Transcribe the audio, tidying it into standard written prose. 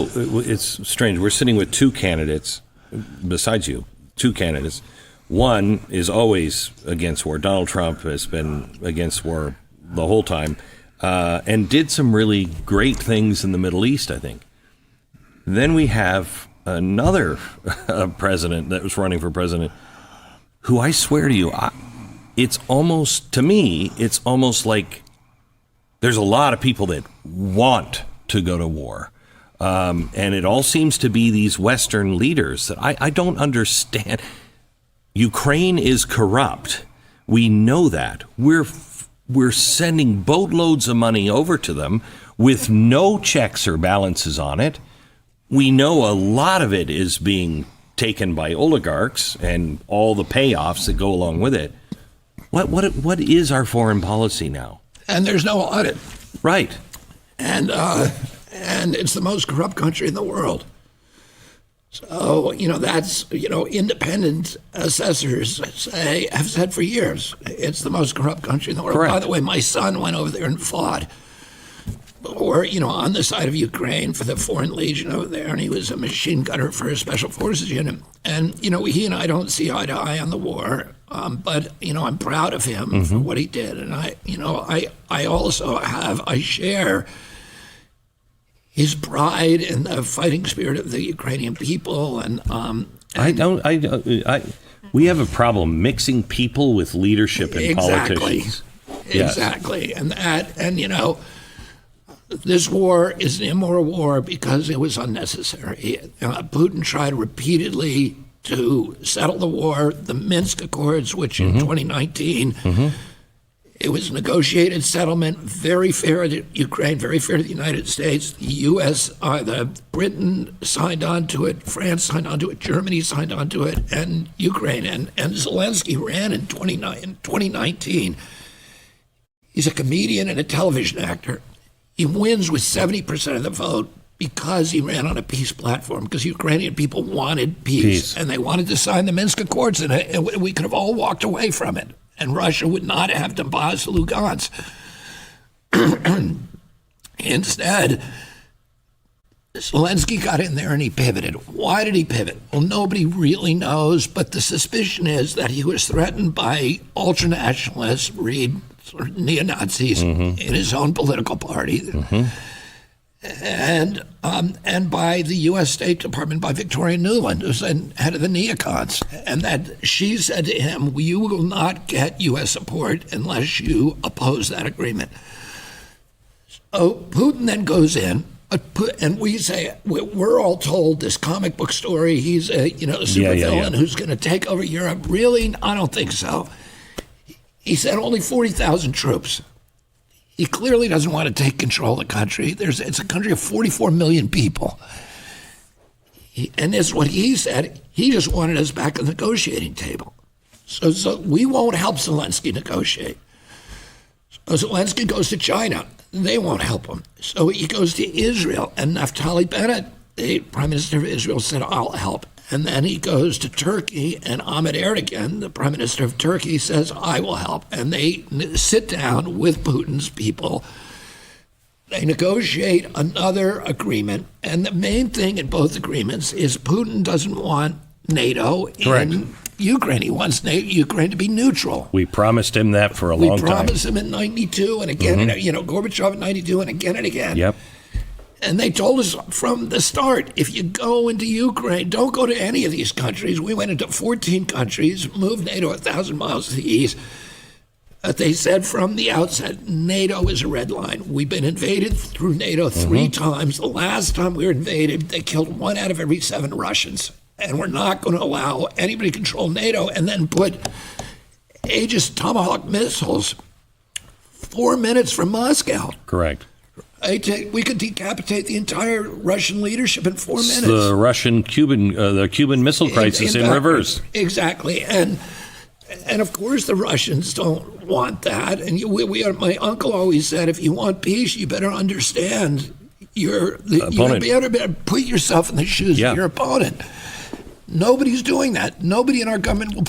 It's strange. We're sitting with two candidates, besides you, two candidates. One is always against war. Donald Trump has been against war the whole time, and did some really great things in the Middle East, I think. Then we have another president that was running for president, who I swear to you, it's almost like there's a lot of people that want to go to war. And it all seems to be these Western leaders that I don't understand. Ukraine is corrupt. We know that. We're sending boatloads of money over to them with no checks or balances on it. We know a lot of it is being taken by oligarchs and all the payoffs that go along with it. What is our foreign policy now? And there's no audit. Right. And it's the most corrupt country in the world. So, that's, independent assessors have said for years, it's the most corrupt country in the world. Correct. By the way, my son went over there and fought, or, on the side of Ukraine for the Foreign Legion over there, and he was a machine gunner for a special forces unit. And, he and I don't see eye to eye on the war, but, I'm proud of him for what he did. And I share his pride and the fighting spirit of the Ukrainian people. And we have a problem mixing people with leadership and politicians. Exactly. Yes. And this war is an immoral war because it was unnecessary. Putin tried repeatedly to settle the war. The Minsk Accords, which in 2019, it was a negotiated settlement, very fair to Ukraine, very fair to the United States. The U.S., Britain signed on to it, France signed on to it, Germany signed on to it, and Ukraine. And Zelensky ran in 2019. He's a comedian and a television actor. He wins with 70% of the vote because he ran on a peace platform, because Ukrainian people wanted peace. And they wanted to sign the Minsk Accords, and we could have all walked away from it. And Russia would not have Donbass, Lugansk. Instead, Zelensky got in there and he pivoted. Why did he pivot? Well, nobody really knows, but the suspicion is that he was threatened by ultranationalists, read sort of neo-Nazis in his own political party, and by the U.S. State Department, by Victoria Nuland, who's the head of the neocons, and that she said to him, "You will not get U.S. support unless you oppose that agreement." So Putin then goes in, and we say, we're all told this comic book story, he's a supervillain who's going to take over Europe. Really? I don't think so. He said only 40,000 troops. He clearly doesn't want to take control of the country. It's a country of 44 million people. And that's what he said. He just wanted us back at the negotiating table. So we won't help Zelensky negotiate. So Zelensky goes to China. They won't help him. So he goes to Israel. And Naftali Bennett, the prime minister of Israel, said, "I'll help." And then he goes to Turkey, and Ahmet Erdogan, the prime minister of Turkey, says, "I will help." And they sit down with Putin's people. They negotiate another agreement. And the main thing in both agreements is Putin doesn't want NATO in Ukraine. He wants Ukraine to be neutral. We promised him that for a long time. We promised him in 92 and again, Gorbachev in 92 and again. Yep. And they told us from the start, if you go into Ukraine, don't go to any of these countries. We went into 14 countries, moved NATO 1,000 miles to the east. They said from the outset, NATO is a red line. We've been invaded through NATO 3 times. The last time we were invaded, they killed 1 out of every 7 Russians. And we're not going to allow anybody to control NATO and then put Aegis Tomahawk missiles 4 minutes from Moscow. Correct. We could decapitate the entire Russian leadership in 4 minutes. The Cuban Missile Crisis in reverse. Exactly, and of course the Russians don't want that. And my uncle always said, if you want peace, you better understand you better put yourself in the shoes of your opponent. Nobody's doing that. Nobody in our government will.